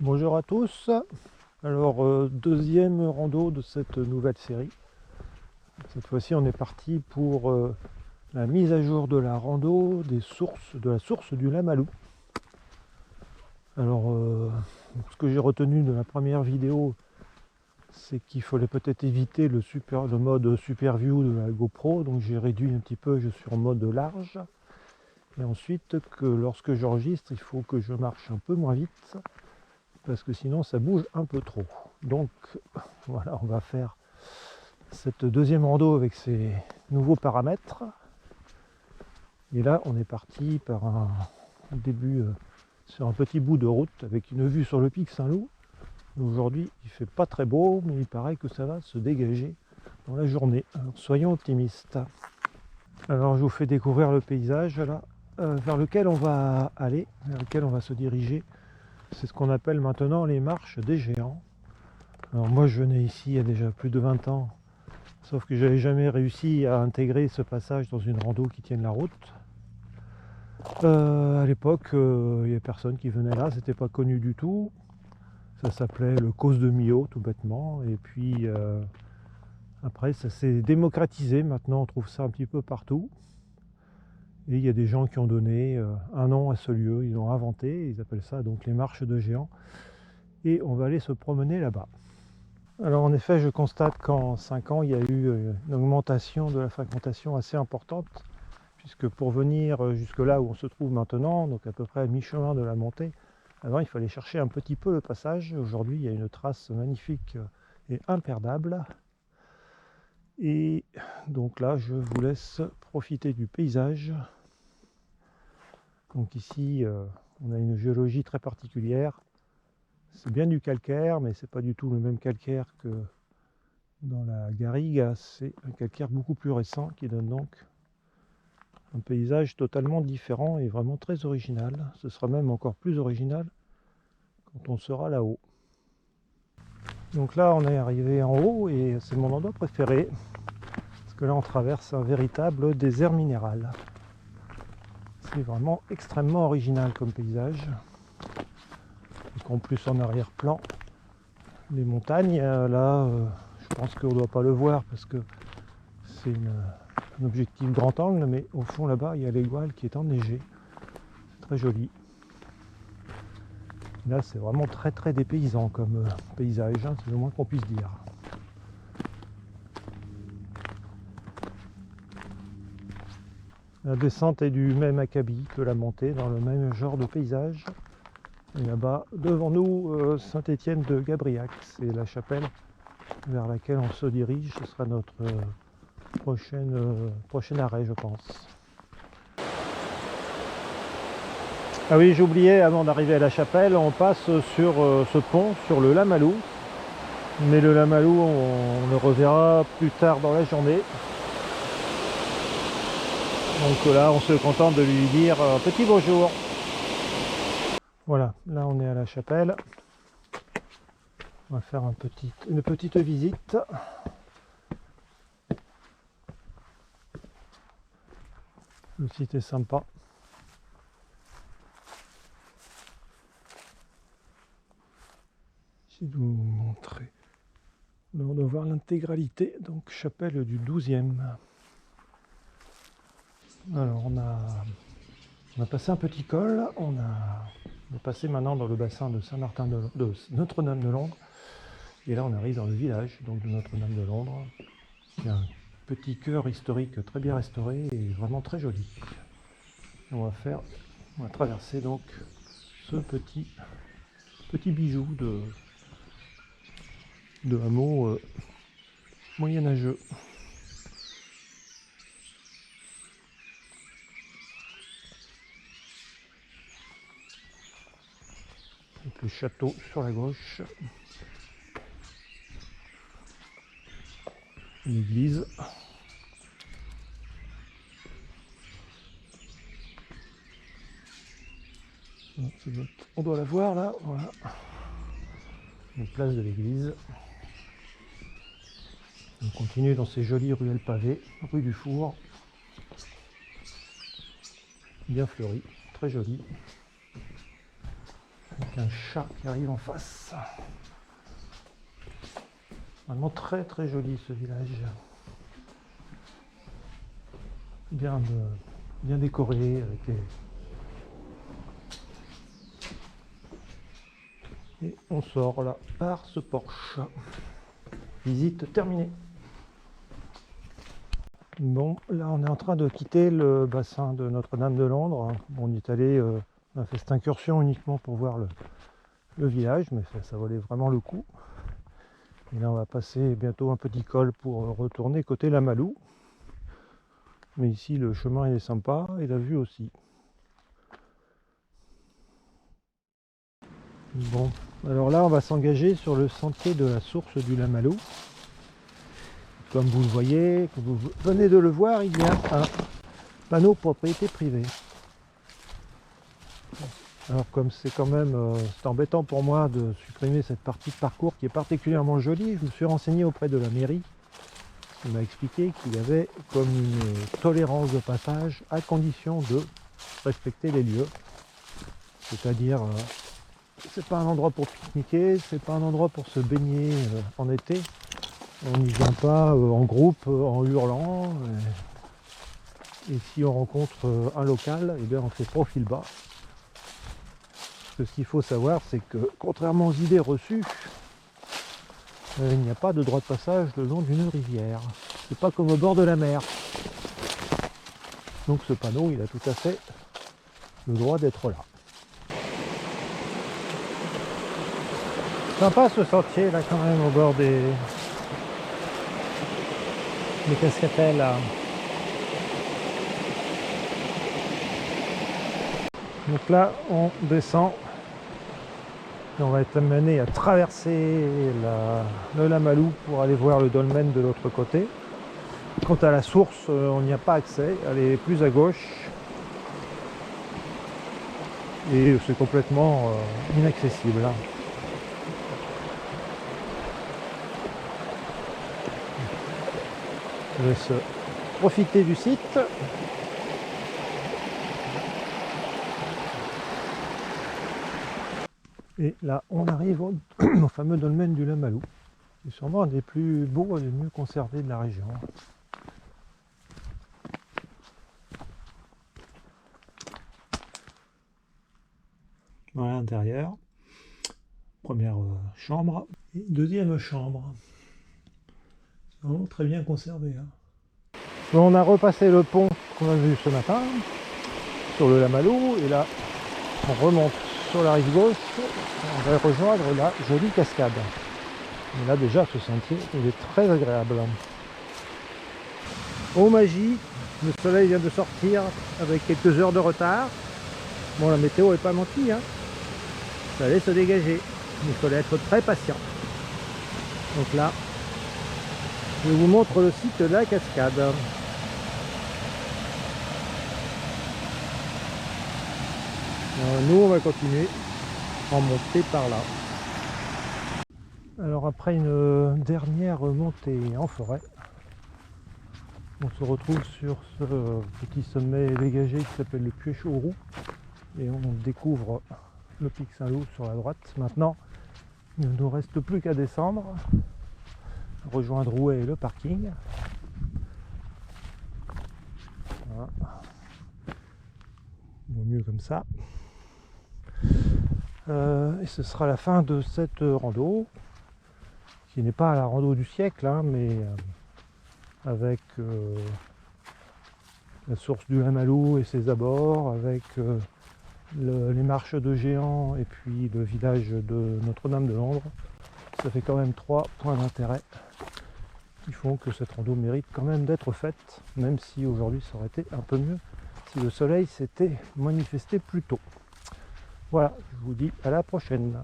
Bonjour à tous. Alors, deuxième rando de cette nouvelle série. Cette fois-ci, on est parti pour la mise à jour de la rando de la source du Lamalou. Alors, ce que j'ai retenu de la première vidéo, c'est qu'il fallait peut-être éviter le mode Super View de la GoPro. Donc, j'ai réduit un petit peu, je suis en mode large. Et ensuite, que lorsque j'enregistre, il faut que je marche un peu moins vite, parce que sinon ça bouge un peu trop. Donc voilà, on va faire cette deuxième rando avec ces nouveaux paramètres. Et là on est parti par un début sur un petit bout de route avec une vue sur le pic Saint-Loup. Aujourd'hui il fait pas très beau, mais il paraît que ça va se dégager dans la journée. Alors soyons optimistes. Alors je vous fais découvrir le paysage là, vers lequel on va aller, vers lequel on va se diriger. C'est ce qu'on appelle maintenant les marches des géants. Alors moi je venais ici il y a déjà plus de 20 ans, sauf que j'avais jamais réussi à intégrer ce passage dans une rando qui tienne la route. À l'époque, il n'y avait personne qui venait là, c'était pas connu du tout. Ça s'appelait le Causse de Millau tout bêtement. Et puis après ça s'est démocratisé, maintenant on trouve ça un petit peu partout. Et il y a des gens qui ont donné un nom à ce lieu, ils l'ont inventé, ils appellent ça donc les marches de géants. Et on va aller se promener là-bas. Alors en effet, je constate qu'en 5 ans, il y a eu une augmentation de la fréquentation assez importante, puisque pour venir jusque là où on se trouve maintenant, donc à peu près à mi-chemin de la montée, avant il fallait chercher un petit peu le passage. Aujourd'hui, il y a une trace magnifique et imperdable. Et donc là, je vous laisse profiter du paysage. Donc ici, on a une géologie très particulière. C'est bien du calcaire, mais c'est pas du tout le même calcaire que dans la garrigue. C'est un calcaire beaucoup plus récent qui donne donc un paysage totalement différent et vraiment très original. Ce sera même encore plus original quand on sera là-haut. Donc là, on est arrivé en haut et c'est mon endroit préféré, parce que là, on traverse un véritable désert minéral. C'est vraiment extrêmement original comme paysage. Et qu'en plus, en arrière-plan, les montagnes, là, je pense qu'on ne doit pas le voir parce que c'est un objectif grand angle, mais au fond là-bas, il y a l'Aigual qui est enneigé. C'est très joli. Là, c'est vraiment très très dépaysant comme paysage, hein, c'est le moins qu'on puisse dire. La descente est du même acabit que la montée, dans le même genre de paysage. Et là-bas, devant nous, Saint-Étienne de Gabriac, c'est la chapelle vers laquelle on se dirige. Ce sera notre prochain arrêt, je pense. Ah oui, j'oubliais, avant d'arriver à la chapelle, on passe sur ce pont, sur le Lamalou. Mais le Lamalou, on le reverra plus tard dans la journée. Donc là, on se contente de lui dire un petit bonjour. Voilà, là on est à la chapelle. On va faire une petite visite. Le site est sympa. Si je vous montrer, on doit voir l'intégralité, donc chapelle du 12e. Alors on a passé un petit col, on est passé maintenant dans le bassin de Saint-Martin de Notre-Dame-de-Londres. Et là on arrive dans le village donc de Notre-Dame-de-Londres. Il y a un petit chœur historique très bien restauré et vraiment très joli. On va traverser donc ce petit bijou de hameau moyenâgeux. Avec le château sur la gauche. L'église. On doit la voir là, voilà. Une place de l'église. On continue dans ces jolies ruelles pavées, rue du Four. Bien fleurie, très jolie. un chat qui arrive en face. Vraiment très très joli ce village. Bien décoré avec les... Et on sort là par ce porche. Visite terminée. Bon, là on est en train de quitter le bassin de Notre-Dame-de-Landres. On y est allé, on a fait cette incursion uniquement pour voir le village, mais ça valait vraiment le coup. Et là on va passer bientôt un petit col pour retourner côté Lamalou. Mais ici le chemin est sympa et la vue aussi. Bon, alors là on va s'engager sur le sentier de la source du Lamalou. Comme vous le voyez, comme vous venez de le voir, il y a un panneau propriété privée. Alors comme c'est quand même c'est embêtant pour moi de supprimer cette partie de parcours qui est particulièrement jolie, je me suis renseigné auprès de la mairie. Il m'a expliqué qu'il y avait comme une tolérance de passage à condition de respecter les lieux. C'est-à-dire, c'est pas un endroit pour pique-niquer, c'est pas un endroit pour se baigner en été. On n'y vient pas en groupe, en hurlant. Et si on rencontre un local, eh bien on fait profil bas. Parce que ce qu'il faut savoir, c'est que contrairement aux idées reçues, il n'y a pas de droit de passage le long d'une rivière. C'est pas comme au bord de la mer. Donc ce panneau, il a tout à fait le droit d'être là. Sympa ce sentier là quand même au bord des cascatelles là. Donc là on descend. Et on va être amené à traverser le Lamalou pour aller voir le dolmen de l'autre côté. Quant à la source, on n'y a pas accès, elle est plus à gauche. Et c'est complètement inaccessible. Je laisse profiter du site. Et là, on arrive au fameux dolmen du Lamalou. C'est sûrement un des plus beaux et des mieux conservés de la région. Voilà l'intérieur. Première chambre. Et deuxième chambre. C'est vraiment très bien conservé. Bon, on a repassé le pont qu'on a vu ce matin sur le Lamalou. Et là, on remonte sur la rive gauche, on va rejoindre la jolie cascade. Et là déjà ce sentier il est très agréable. Oh magie, le soleil vient de sortir avec quelques heures de retard. Bon, la météo n'est pas mentie, ça allait se dégager. Il fallait être très patient. Donc là, je vous montre le site de la cascade. Alors, nous on va continuer en montée par là. Alors après une dernière montée en forêt, on se retrouve sur ce petit sommet dégagé qui s'appelle le Puy-Chauroux et on découvre le pic Saint-Loup sur la droite. Maintenant il ne nous reste plus qu'à descendre, rejoindre où est le parking. Voilà. Vaut mieux comme ça. Et ce sera la fin de cette rando, qui n'est pas la rando du siècle, mais avec la source du Lamalou et ses abords, avec les marches de géants et puis le village de Notre-Dame-de-Landres. Ça fait quand même 3 points d'intérêt qui font que cette rando mérite quand même d'être faite, même si aujourd'hui ça aurait été un peu mieux si le soleil s'était manifesté plus tôt. Voilà, je vous dis à la prochaine.